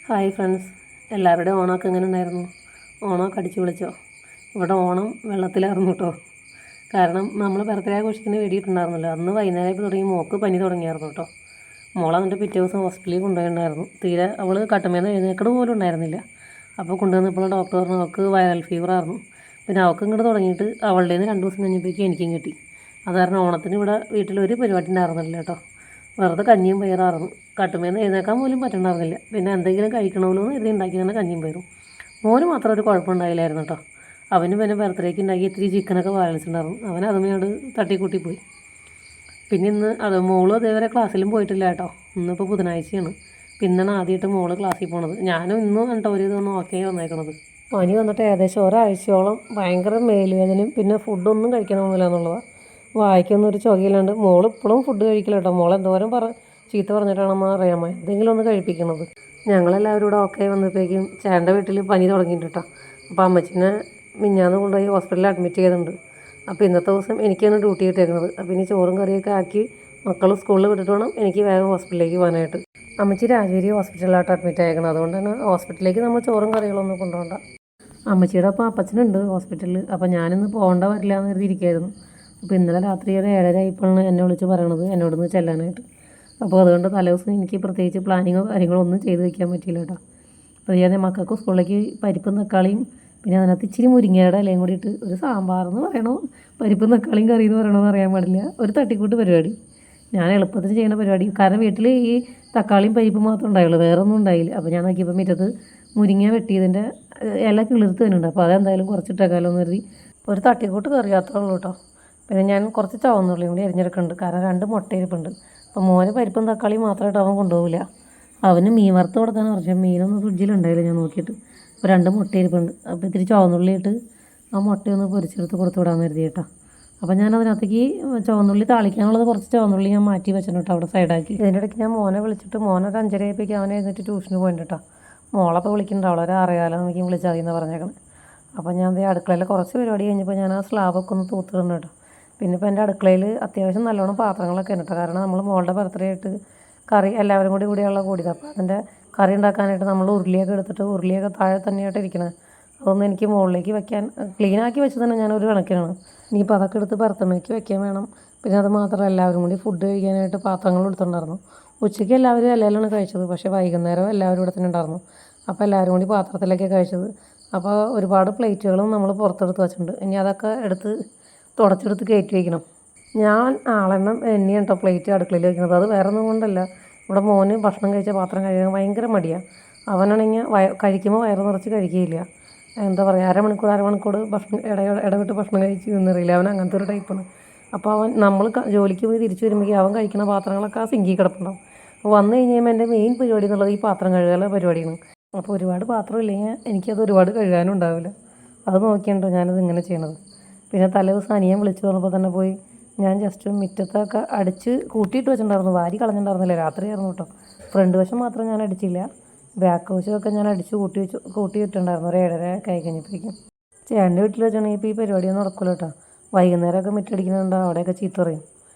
Hi friends, എല്ലാവരുടെയും ഓണമൊക്കെ എങ്ങനെ ഉണ്ടായിരുന്നു? ഓണമൊക്കെ അടിച്ചു വിളിച്ചോ? ഇവിടെ ഓണം വെള്ളത്തിലായിരുന്നു കേട്ടോ. കാരണം നമ്മൾ ബർത്ത്ഡേ ആഘോഷത്തിന് വേണ്ടിയിട്ടുണ്ടായിരുന്നല്ലോ, അന്ന് വൈകുന്നേരം തുടങ്ങി മോൾക്ക് പനി തുടങ്ങിയായിരുന്നു കേട്ടോ. മോളെ എന്നിട്ട് പിറ്റേ ദിവസം ഹോസ്പിറ്റലിൽ കൊണ്ടുപോയിട്ടുണ്ടായിരുന്നു. തീരെ അവൾ കട്ടുമേന്ന് എഴുന്നേൽക്കണ പോലും ഉണ്ടായിരുന്നില്ല. അപ്പോൾ കൊണ്ടുവന്നപ്പോൾ ഡോക്ടർ പറഞ്ഞു അവൾക്ക് വൈറൽ ഫീവർ ആയിരുന്നു. പിന്നെ അവൾക്ക് ഇങ്ങോട്ട് തുടങ്ങിയിട്ട് അവളുടെ നിന്ന് 2 ദിവസം കഴിഞ്ഞപ്പോഴേക്കും എനിക്കും കിട്ടി. അത് കാരണം ഓണത്തിന് ഇവിടെ വീട്ടിലൊരു പരിപാടി ഉണ്ടായിരുന്നില്ല കേട്ടോ. വെറുതെ കഞ്ഞിയും പയറായിരുന്നു. കട്ടുമേന്ന് എഴുന്നേൽക്കാൻ പോലും പറ്റുന്നുണ്ടായിരുന്നില്ല. പിന്നെ എന്തെങ്കിലും കഴിക്കണമല്ലോ എന്ന് കരുതി ഉണ്ടാക്കിയാണ് കഞ്ഞിയും പയറും. മോന് മാത്രം ഒരു കുഴപ്പമുണ്ടായില്ലായിരുന്നു കേട്ടോ. അവന് പിന്നെ ബർത്ത്ഡേക്ക് ഉണ്ടാക്കി ഇത്തിരി ചിക്കനൊക്കെ ബാലൻസ് ഉണ്ടായിരുന്നു. അവൻ അതുമേയോട് തട്ടിക്കൂട്ടി പോയി. പിന്നെ ഇന്ന് മോളും അതേവരെ ക്ലാസ്സിലും പോയിട്ടില്ല കേട്ടോ. ഇന്നിപ്പോൾ ബുധനാഴ്ചയാണ്. പിന്നാണ് ആദ്യമായിട്ട് മോള് ക്ലാസ്സിൽ പോണത്. ഞാനും ഇന്നും കണ്ടോ ഒരു ഇതൊന്നും ഓക്കെ വന്നേക്കണത്. പനി വന്നിട്ട് ഏകദേശം ഒരാഴ്ചയോളം ഭയങ്കര മേലുവേദനയും പിന്നെ ഫുഡൊന്നും കഴിക്കണമെന്നില്ല എന്നുള്ളതാണ്. വായിക്കൊന്നും ഒരു ചുകയില്ലാണ്ട് മോൾ ഇപ്പോഴും ഫുഡ് കഴിക്കില്ല കേട്ടോ. മോൾ എന്തോരം ചീത്ത പറഞ്ഞിട്ടാണെന്ന് അറിയാമോ എന്തെങ്കിലും ഒന്ന് കഴിപ്പിക്കണത്. ഞങ്ങളെല്ലാവരും കൂടെ ഓക്കെ വന്നപ്പോഴേക്കും ചേട്ടൻ്റെ വീട്ടിൽ പനി തുടങ്ങിയിട്ട് കേട്ടോ. അപ്പോൾ അമ്മച്ചിനെ മിഞ്ഞാന്ന് കൊണ്ടുപോയി ഹോസ്പിറ്റലിൽ അഡ്മിറ്റ് ചെയ്തിട്ടുണ്ട്. അപ്പോൾ ഇന്നത്തെ ദിവസം എനിക്കാണ് ഡ്യൂട്ടി കിട്ടിയേക്കുന്നത്. അപ്പോൾ ഇനി ചോറും കറിയൊക്കെ ആക്കി മക്കൾ സ്കൂളിൽ വിട്ടിട്ട് വേണം എനിക്ക് വേഗം ഹോസ്പിറ്റലിലേക്ക് പോകാനായിട്ട്. അമ്മച്ചി രാജഗിരി ഹോസ്പിറ്റലിലായിട്ട് അഡ്മിറ്റ് ആയേക്കണം. അതുകൊണ്ട് തന്നെ ഹോസ്പിറ്റലിലേക്ക് നമ്മൾ ചോറും കറികളൊന്നും കൊണ്ടുപോകണ്ട. അമ്മച്ചിയുടെ അപ്പോൾ അപ്പച്ചനുണ്ട് ഹോസ്പിറ്റലിൽ. അപ്പോൾ ഞാനിന്ന് പോകേണ്ട വരില്ല എന്ന് കരുതിയിരിക്കുകയായിരുന്നു. അപ്പോൾ ഇന്നലെ രാത്രി ഒരു 7:30 ആയപ്പോഴാണ് എന്നെ വിളിച്ച് പറയണത് എന്നോടൊന്ന് ചെല്ലാനായിട്ട്. അപ്പോൾ അതുകൊണ്ട് തലേദിവസം എനിക്ക് പ്രത്യേകിച്ച് പ്ലാനിങ്ങോ കാര്യങ്ങളോ ഒന്നും ചെയ്ത് വയ്ക്കാൻ പറ്റിയില്ല കേട്ടോ. അപ്പോൾ ഞാൻ മക്കൾക്ക് സ്കൂളിലേക്ക് പരിപ്പും തക്കാളിയും പിന്നെ അതിനകത്ത് ഇച്ചിരി മുരിങ്ങയുടെ ഇലയും കൂടിയിട്ട് ഒരു സാമ്പാറെന്ന് പറയണോ പരിപ്പും തക്കാളിയും കറി എന്ന് പറയണമെന്ന് അറിയാൻ പാടില്ല. ഒരു തട്ടിക്കൂട്ട് പരിപാടി. ഞാൻ എളുപ്പത്തിൽ ചെയ്യുന്ന പരിപാടി. കാരണം വീട്ടിൽ ഈ തക്കാളിയും പരിപ്പും മാത്രമേ ഉണ്ടായുള്ളൂ, വേറെ ഒന്നും ഉണ്ടായില്ല. അപ്പോൾ ഞാൻ നോക്കിയപ്പോൾ മുറ്റത്ത് മുരിങ്ങ വെട്ടിയതിൻ്റെ ഇല കിളിർത്ത് വരുന്നുണ്ട്. അപ്പോൾ അതെന്തായാലും കുറച്ചിട്ടേക്കാലോ എന്ന് കരുതി ഒരു തട്ടിക്കൂട്ട് കറി അത്രേ ഉള്ളൂ കേട്ടോ. പിന്നെ ഞാൻ കുറച്ച് ചുവന്നുള്ളിയും കൂടി അരിഞ്ഞെടുക്കുന്നുണ്ട്. കാരണം 2 മുട്ട ഇരിപ്പുണ്ട്. അപ്പോൾ മോന് പരിപ്പും തക്കാളിയും മാത്രമായിട്ട് അവൻ കൊണ്ടുപോകില്ല. അവന് മീൻ വറുത്ത് കൊടുക്കാൻ പറഞ്ഞു. മീനൊന്നും ഫ്രിഡ്ജിലുണ്ടായില്ല ഞാൻ നോക്കിയിട്ട്. അപ്പോൾ 2 മുട്ട ഇരിപ്പുണ്ട്. അപ്പോൾ ഇത്തിരി ചുവന്നുള്ളി ഇട്ട് ആ മുട്ടയൊന്ന് പൊരിച്ചെടുത്ത് കൊടുത്തു വിടാമെന്ന് കരുതി കേട്ടോ. അപ്പോൾ ഞാൻ അതിനകത്തേക്ക് ചുവന്നുള്ളി താളിക്കാനുള്ളത് കുറച്ച് ചുവന്നുള്ളി ഞാൻ മാറ്റി വെച്ചിട്ടുണ്ട് കേട്ടോ, അവിടെ സൈഡാക്കി. ഇതിൻ്റെ ഇടയ്ക്ക് ഞാൻ മോനെ വിളിച്ചിട്ട് മോനൊരു 5:30 ആയപ്പോഴേക്കും അവനെ എഴുന്നേറ്റ് ട്യൂഷന് പോയിട്ടുണ്ട് കേട്ടോ. മോളപ്പോൾ വിളിക്കുന്നുണ്ട്, അവളൊരു 6:15 എനിക്ക് വിളിച്ചാൽ മതി എന്ന് പറഞ്ഞേക്കണം. അപ്പോൾ ഞാൻ അടുക്കളയിൽ കുറച്ച് പരിപാടി കഴിഞ്ഞപ്പോൾ ഞാൻ ആ സ്ലാബൊക്കെ ഒന്ന് തൂത്തിടുന്നു കേട്ടോ. പിന്നെ ഇപ്പോൾ എൻ്റെ അടുക്കളയിൽ അത്യാവശ്യം നല്ലോണം പാത്രങ്ങളൊക്കെ ഉണ്ട് കേട്ടോ. കാരണം നമ്മൾ മോളുടെ ബർത്ത്ഡേ ആയിട്ട് കറി എല്ലാവരും കൂടിയുള്ള കൂടിയത്. അപ്പോൾ അതിൻ്റെ കറി ഉണ്ടാക്കാനായിട്ട് നമ്മൾ ഉരുളിയൊക്കെ എടുത്തിട്ട് ഉരുളിയൊക്കെ താഴെ തന്നെയായിട്ട് ഇരിക്കണത്. അതൊന്നും എനിക്ക് മുകളിലേക്ക് വെക്കാൻ ക്ലീനാക്കി വെച്ച് തന്നെ ഞാനൊരു കണക്കിനാണ്. ഇനിയിപ്പോൾ അതൊക്കെ എടുത്ത് ഭർത്തമ്മയ്ക്ക് വെക്കാൻ വേണം. പിന്നെ അത് മാത്രമല്ല എല്ലാവരും കൂടി ഫുഡ് കഴിക്കാനായിട്ട് പാത്രങ്ങൾ എടുത്തിട്ടുണ്ടായിരുന്നു. ഉച്ചയ്ക്ക് എല്ലാവരും ഇലയിലാണ് കഴിച്ചത്. പക്ഷേ വൈകുന്നേരം എല്ലാവരും ഇവിടെ തന്നെ ഉണ്ടായിരുന്നു. അപ്പോൾ എല്ലാവരും കൂടി പാത്രത്തിലൊക്കെ കഴിച്ചത്. അപ്പോൾ ഒരുപാട് പ്ലേറ്റുകളും നമ്മൾ പുറത്തെടുത്ത് വെച്ചിട്ടുണ്ട്. ഇനി അതൊക്കെ എടുത്ത് തുടച്ചെടുത്ത് കയറ്റി വയ്ക്കണം. ഞാൻ ആളെണ്ണം എന്നെയാണ് കേട്ടോ പ്ലേറ്റ് അടുക്കളയിൽ വയ്ക്കുന്നത്. അത് വേറെ ഒന്നും കൊണ്ടല്ല, ഇവിടെ മോന് ഭക്ഷണം കഴിച്ച പാത്രം കഴുകാൻ ഭയങ്കര മടിയാണ്. അവനാണെങ്കിൽ കഴിക്കുമ്പോൾ വയറ് നിറച്ച് കഴിക്കുകയില്ല. എന്താ പറയുക, അരമണിക്കൂർ ഭക്ഷണം ഇടവിട്ട് ഭക്ഷണം കഴിച്ച് നിന്നറിയില്ല. അവൻ അങ്ങനത്തെ ഒരു ടൈപ്പാണ്. അപ്പോൾ നമ്മൾ ജോലിക്ക് പോയി തിരിച്ച് വരുമ്പോഴേക്കും അവൻ കഴിക്കുന്ന പാത്രങ്ങളൊക്കെ ആ സിങ്കിൽ കിടപ്പുണ്ടാവും. അപ്പോൾ വന്നു കഴിഞ്ഞാൽ എൻ്റെ മെയിൻ പരിപാടി എന്നുള്ളത് ഈ പാത്രം കഴുകാനുള്ള പരിപാടിയാണ്. അപ്പോൾ ഒരുപാട് പാത്രം ഇല്ലെങ്കിൽ എനിക്കത് ഒരുപാട് കഴുകാനും ഉണ്ടാവില്ല. അത് നോക്കിയുണ്ടോ ഞാനത് ഇങ്ങനെ ചെയ്യണത്. പിന്നെ തലേദിവസം അനിയൻ വിളിച്ചു പറഞ്ഞപ്പോൾ തന്നെ പോയി ഞാൻ ജസ്റ്റ് മുറ്റത്തൊക്കെ അടിച്ച് കൂട്ടിയിട്ട് വെച്ചിട്ടുണ്ടായിരുന്നു. വാരി കളഞ്ഞിട്ടുണ്ടായിരുന്നില്ല, രാത്രിയായിരുന്നു കേട്ടോ. ഫ്രണ്ട് വശം മാത്രം ഞാൻ അടിച്ചില്ല, ബാക്ക് വശമൊക്കെ ഞാൻ അടിച്ച് കൂട്ടി ഇട്ടുണ്ടായിരുന്നു. ഒരു 7:30 കഴിഞ്ഞപ്പോഴേക്കും. ചേട്ടൻ്റെ വീട്ടിൽ വെച്ചാണെങ്കിൽ ഇപ്പോൾ ഈ പരിപാടിയൊന്നും നടക്കില്ല കേട്ടോ. വൈകുന്നേരമൊക്കെ മുറ്റടിക്കുന്നുണ്ടോ അവിടെയൊക്കെ ചീത്ത പറയും.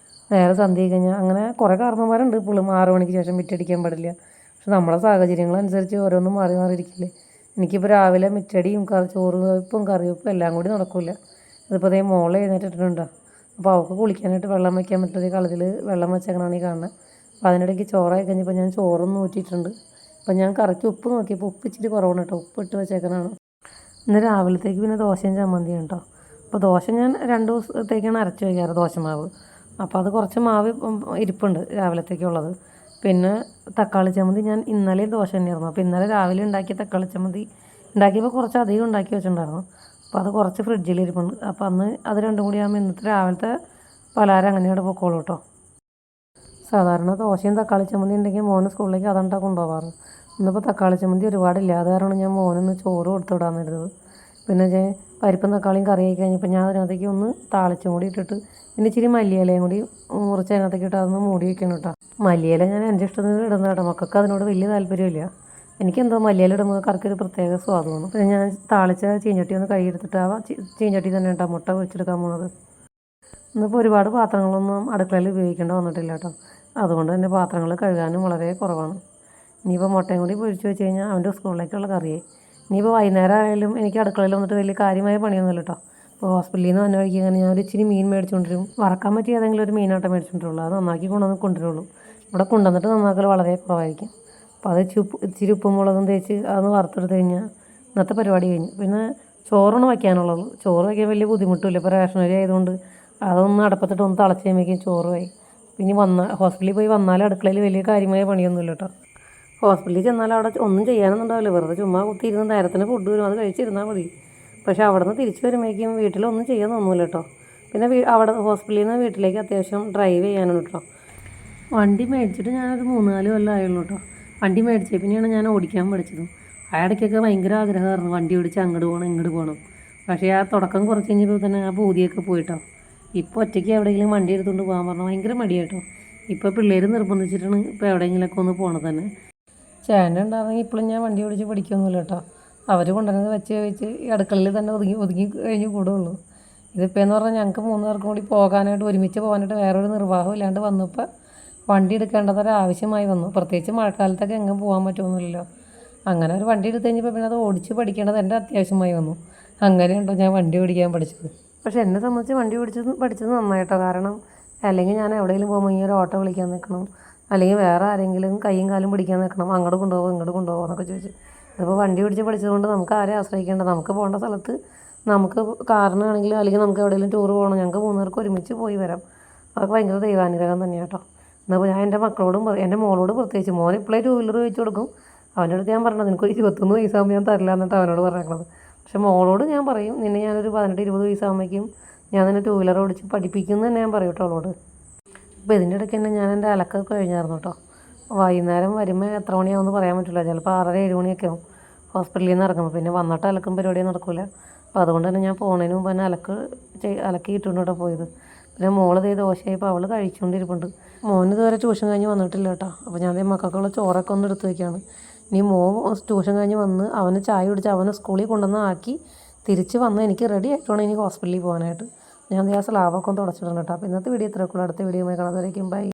നേരെ സന്ധ്യ കഴിഞ്ഞാൽ അങ്ങനെ കുറേ കാരണന്മാരുണ്ട്. ഇപ്പോഴും 6 മണിക്ക് ശേഷം മുറ്റടിക്കാൻ പാടില്ല. പക്ഷെ നമ്മളെ സാഹചര്യങ്ങളനുസരിച്ച് ഓരോന്നും മാറി മാറിയിരിക്കില്ലേ. എനിക്കിപ്പോൾ രാവിലെ മുറ്റടിയും ചോറ് വെപ്പും കറിവെപ്പും എല്ലാം കൂടി നടക്കില്ല. ഇതിപ്പോൾ അതേ മോളെ എഴുന്നേറ്റിട്ടുണ്ടോ. അപ്പോൾ അവൾക്ക് കുളിക്കാനായിട്ട് വെള്ളം വയ്ക്കാൻ പറ്റുന്ന കളത്തിൽ വെള്ളം വെച്ചേക്കണാണ് ഈ കാണുന്നത്. അപ്പോൾ അതിനിടയ്ക്ക് ചോറായി കഴിഞ്ഞപ്പോൾ ഞാൻ ചോറൊന്നും ഊറ്റിയിട്ടുണ്ട്. അപ്പോൾ ഞാൻ കറിക്ക് ഉപ്പ് നോക്കിയപ്പോൾ ഉപ്പ് ഇച്ചിരി കുറവാണ് കേട്ടോ. ഉപ്പ് ഇട്ട് വെച്ചേക്കണാണ്. ഇന്ന് രാവിലത്തേക്ക് പിന്നെ ദോശയും ചമ്മന്തിയാണ് കേട്ടോ. അപ്പോൾ ദോശ ഞാൻ 2 ദിവസത്തേക്കാണ് അരച്ച് വയ്ക്കാറ് ദോശമാവ്. അപ്പോൾ അത് കുറച്ച് മാവ് ഇരിപ്പുണ്ട് രാവിലത്തേക്കുള്ളത്. പിന്നെ തക്കാളി ചമ്മന്തി ഞാൻ ഇന്നലെയും ദോശ തന്നെയായിരുന്നു. അപ്പോൾ ഇന്നലെ രാവിലെ ഉണ്ടാക്കിയ തക്കാളി ചമ്മന്തി ഉണ്ടാക്കിയപ്പോൾ കുറച്ച് അധികം ഉണ്ടാക്കി വെച്ചിട്ടുണ്ടായിരുന്നു. അപ്പോൾ അത് കുറച്ച് ഫ്രിഡ്ജിലിരിപ്പുണ്ട്. അപ്പോൾ അന്ന് അത് രണ്ടും കൂടി ആകുമ്പോൾ ഇന്നത്തെ രാവിലത്തെ പലഹാരം അങ്ങനെ ഇവിടെ പൊക്കോളൂ കേട്ടോ. സാധാരണ ദോശയും തക്കാളി ചമ്മന്തി ഉണ്ടെങ്കിൽ മോന് സ്കൂളിലേക്ക് അതുണ്ടാ കൊണ്ടുപോകാറ്. ഇന്നിപ്പോൾ തക്കാളി ചമ്മന്തി ഒരുപാടില്ല. അത് കാരണം ഞാൻ മോനൊന്ന് ചോറ് കൊടുത്തു വിടാമെന്ന് കരുതുന്നത്. പിന്നെ പരിപ്പും തക്കാളിയും കറി ആയി കഴിഞ്ഞപ്പോൾ ഞാൻ അതിനകത്തേക്ക് ഒന്ന് താളിച്ചും കൂടി ഇട്ടിട്ട് പിന്നെ ഇച്ചിരി മല്ലിയിലയും കൂടി മുറിച്ച് അതിനകത്തേക്ക് ഇട്ട് അതൊന്ന് മൂടി വയ്ക്കണം കേട്ടോ. മല്ലിയില ഞാൻ എൻ്റെ ഇഷ്ടത്തിന് ഇടുന്ന കേട്ടോ. മക്കൾക്ക് അതിനോട് വലിയ താല്പര്യമില്ല. എനിക്കെന്തോ മല്ലിയില ഇടുമ്പോൾ കറിക്കൊരു പ്രത്യേക സ്വാദമാണ്. പിന്നെ ഞാൻ താളിച്ച ചീഞ്ചട്ടി ഒന്ന് കഴുകിയെടുത്തിട്ട് ആ ചീഞ്ചട്ടി തന്നെ കേട്ടോ മുട്ട പൊരിച്ചെടുക്കാൻ പോകുന്നത്. ഇന്നിപ്പോൾ ഒരുപാട് പാത്രങ്ങളൊന്നും അടുക്കളയിൽ ഉപയോഗിക്കേണ്ട വന്നിട്ടില്ല കേട്ടോ. അതുകൊണ്ട് തന്നെ പാത്രങ്ങൾ കഴുകാനും വളരെ കുറവാണ്. ഇനിയിപ്പോൾ മുട്ടയും കൂടി പൊരിച്ച് വെച്ച് കഴിഞ്ഞാൽ അവൻ്റെ സ്കൂളിലേക്കുള്ള കറിയായി. ഇനിയിപ്പോൾ വൈകുന്നേരം ആയാലും എനിക്ക് അടുക്കളയിൽ വന്നിട്ട് വലിയ കാര്യമായ പണിയൊന്നുമില്ല കേട്ടോ. ഇപ്പോൾ ഹോസ്പിറ്റലിൽ നിന്ന് വന്ന വഴിക്ക് ഇങ്ങനെ ഞാൻ ഒരു ഇച്ചിരി മീൻ മേടിച്ചുകൊണ്ടിരും. വറക്കാൻ പറ്റിയ ഏതെങ്കിലും ഒരു മീനാട്ടം മേടിച്ചുകൊണ്ടിരുള്ളൂ. അത് നന്നാക്കി കൊണ്ടുവരുള്ളൂ. ഇവിടെ കൊണ്ടുവന്നിട്ട് നന്നാക്കൽ വളരെ കുറവായിരിക്കും. അപ്പോൾ അത് ഇച്ചിരി ഉപ്പും മുളകും തേച്ച് അതൊന്ന് വറുത്തെടുത്ത് കഴിഞ്ഞാൽ ഇന്നത്തെ പരിപാടി കഴിഞ്ഞു. പിന്നെ ചോറാണ് വയ്ക്കാനുള്ളത്. ചോറ് വയ്ക്കാൻ വലിയ ബുദ്ധിമുട്ടില്ല. ഇപ്പോൾ റേഷൻ അരി ആയതുകൊണ്ട് അതൊന്ന് അടുപ്പത്തിട്ട് ഒന്ന് തിളച്ച് കഴിയുമ്പോഴേക്കും ചോറുമായി. പിന്നെ ഹോസ്പിറ്റലിൽ പോയി വന്നാൽ അടുക്കളയിൽ വലിയ കാര്യമായ പണിയൊന്നുമില്ല കേട്ടോ. ഹോസ്പിറ്റലിൽ ചെന്നാൽ അവിടെ ഒന്നും ചെയ്യാനൊന്നും ഉണ്ടാവില്ല. വെറുതെ ചുമ്മാ കുത്തിയിരുന്ന് നേരത്തിന് ഫുഡ് വരും, അത് കഴിച്ചിരുന്നാൽ മതി. പക്ഷേ അവിടെ നിന്ന് തിരിച്ച് വരുമ്പോഴേക്കും വീട്ടിലൊന്നും ചെയ്യാൻ തോന്നില്ല കേട്ടോ. പിന്നെ അവിടെ ഹോസ്പിറ്റലിൽ നിന്ന് വീട്ടിലേക്ക് അത്യാവശ്യം ഡ്രൈവ് ചെയ്യാനാണ് കേട്ടോ. വണ്ടി മേടിച്ചിട്ട് ഞാനൊരു 3-4 കൊല്ലം ആയുള്ളൂ കേട്ടോ. വണ്ടി മേടിച്ചേ പിന്നെയാണ് ഞാൻ ഓടിക്കാൻ പഠിച്ചതും. ആ ഇടയ്ക്കൊക്കെ ഭയങ്കര ആഗ്രഹമായിരുന്നു വണ്ടി ഓടിച്ച് അങ്ങോട്ട് പോകണം ഇങ്ങോട്ട് പോകണം. പക്ഷേ ആ തുടക്കം കുറച്ച് കഴിഞ്ഞപ്പോൾ തന്നെ ആ പൂതിയൊക്കെ പോയിട്ടോ. ഇപ്പോൾ ഒറ്റയ്ക്ക് എവിടെയെങ്കിലും വണ്ടി എടുത്തുകൊണ്ട് പോകാൻ പറഞ്ഞാൽ ഭയങ്കര മടിയായിട്ടോ. ഇപ്പോൾ പിള്ളേർ നിർബന്ധിച്ചിട്ടാണ് ഇപ്പോൾ എവിടെയെങ്കിലുമൊക്കെ ഒന്ന് പോകണത് തന്നെ. ചേട്ടൻ ഉണ്ടായിരുന്നെങ്കിൽ ഇപ്പോഴും ഞാൻ വണ്ടി ഓടിച്ച് പഠിക്കുകയൊന്നുമില്ല കേട്ടോ. അവർ കൊണ്ടുവരുന്നത് വെച്ച് ഈ അടുക്കളയിൽ തന്നെ ഒതുങ്ങി കഴിഞ്ഞ് കൂടുള്ളൂ. ഇതിപ്പോൾ എന്ന് പറഞ്ഞാൽ ഞങ്ങൾക്ക് 3 പേർക്കും കൂടി പോകാനായിട്ട് ഒരുമിച്ച് പോകാനായിട്ട് വേറൊരു നിർവാഹം ഇല്ലാണ്ട് വന്നപ്പോൾ വണ്ടി എടുക്കേണ്ടതൊരാവശ്യമായി വന്നു. പ്രത്യേകിച്ച് മഴക്കാലത്തൊക്കെ എങ്ങും പോകാൻ പറ്റുമൊന്നുമില്ലല്ലോ. അങ്ങനെ ഒരു വണ്ടി എടുത്ത് കഴിഞ്ഞപ്പോൾ പിന്നെ അത് ഓടിച്ച് പഠിക്കേണ്ടത് എൻ്റെ അത്യാവശ്യമായി വന്നു. അങ്ങനെയുണ്ടോ ഞാൻ വണ്ടി ഓടിക്കാൻ പഠിച്ചത്. പക്ഷേ എന്നെ സംബന്ധിച്ച് വണ്ടി പഠിച്ചത് നന്നായിട്ടോ. കാരണം അല്ലെങ്കിൽ ഞാൻ എവിടെയെങ്കിലും പോകുമ്പോൾ ഈ ഒരു ഓട്ടോ വിളിക്കാൻ നിൽക്കണം, അല്ലെങ്കിൽ വേറെ ആരെങ്കിലും കൈയും കാലും പിടിക്കാൻ നിൽക്കണം, അങ്ങോട്ട് കൊണ്ടുപോകുമോ ഇങ്ങോട്ട് കൊണ്ടുപോകുമോ എന്നൊക്കെ ചോദിച്ചു. ഇതിപ്പോൾ വണ്ടി ഓടിച്ച് പഠിച്ചതുകൊണ്ട് നമുക്ക് ആരെയും ആശ്രയിക്കേണ്ട. നമുക്ക് പോകേണ്ട സ്ഥലത്ത് നമുക്ക് കാറിനാണെങ്കിലും അല്ലെങ്കിൽ നമുക്ക് എവിടെയെങ്കിലും ടൂർ പോകണം, ഞങ്ങൾക്ക് 3 പേർക്ക് ഒരുമിച്ച് പോയി വരാം. അതൊക്കെ ഭയങ്കര ദൈവാനുഗ്രഹം തന്നെയാണ് കേട്ടോ. എന്നാൽ ഞാൻ എൻ്റെ മക്കളോടും എൻ്റെ മോളോട് പ്രത്യേകിച്ച്, മോൻ ഇപ്പോഴേ 2 വീലർ വെച്ച് കൊടുക്കും. അവൻ്റെ അടുത്ത് ഞാൻ പറഞ്ഞത് എനിക്കൊരു 21 വയസ്സാകുമ്പോൾ ഞാൻ തരില്ല എന്നിട്ട് അവനോട് പറഞ്ഞേക്കണത്. പക്ഷേ മോളോട് ഞാൻ പറയും, നിന്നെ ഞാനൊരു 18-20 വയസ്സാകുമ്പോഴേക്കും ഞാൻ നിന്നെ 2 വീലർ ഓടിച്ച് പഠിപ്പിക്കുന്നു തന്നെ ഞാൻ പറയും കേട്ടോ അവളോട്. അപ്പോൾ ഇതിൻ്റെ ഇടയ്ക്ക് തന്നെ ഞാൻ എൻ്റെ അലക്കൊക്കെ കഴിഞ്ഞായിരുന്നു കേട്ടോ. വൈകുന്നേരം വരുമ്പോൾ എത്ര മണിയാവുമെന്ന് പറയാൻ പറ്റില്ല. ചിലപ്പോൾ 6-7 മണിയൊക്കെ ആവും ഹോസ്പിറ്റലിൽ നിന്ന് ഇറങ്ങുമ്പോൾ. പിന്നെ വന്നിട്ട് അലക്കും പരിപാടിയും നടക്കില്ല. അപ്പോൾ അതുകൊണ്ട് തന്നെ ഞാൻ പോകുന്നതിന് മുമ്പ് തന്നെ അലക്കി ഇട്ടുകൊണ്ട് കേട്ടോ പോയത്. പിന്നെ മോള് ദോശയായപ്പോൾ അവൾ കഴിച്ചുകൊണ്ടിരിപ്പുണ്ട്. മോന് ഇതുവരെ ട്യൂഷൻ കഴിഞ്ഞ് വന്നിട്ടില്ല കേട്ടോ. അപ്പോൾ ഞാൻ മക്കൾക്കുള്ള ചോറൊക്കെ ഒന്ന് എടുത്ത് വയ്ക്കുകയാണ്. ഇനി ട്യൂഷൻ കഴിഞ്ഞ് വന്ന് അവന് ചായ കുടിച്ച് അവനെ സ്കൂളിൽ കൊണ്ടുവന്ന് ആക്കി തിരിച്ച് വന്ന് എനിക്ക് റെഡി ആയിട്ട് വേണം ഇനി ഹോസ്പിറ്റലിൽ പോകാനായിട്ട്. ഞാൻ ആ സ്ലാബൊക്കെ ഒന്ന് തുടച്ചിടണം കേട്ടോ. അപ്പോൾ ഇന്നത്തെ വീഡിയോ ഇത്രയൊക്കെ ഉള്ളൂ. അടുത്ത വീഡിയോ കാണാതെ ബൈ.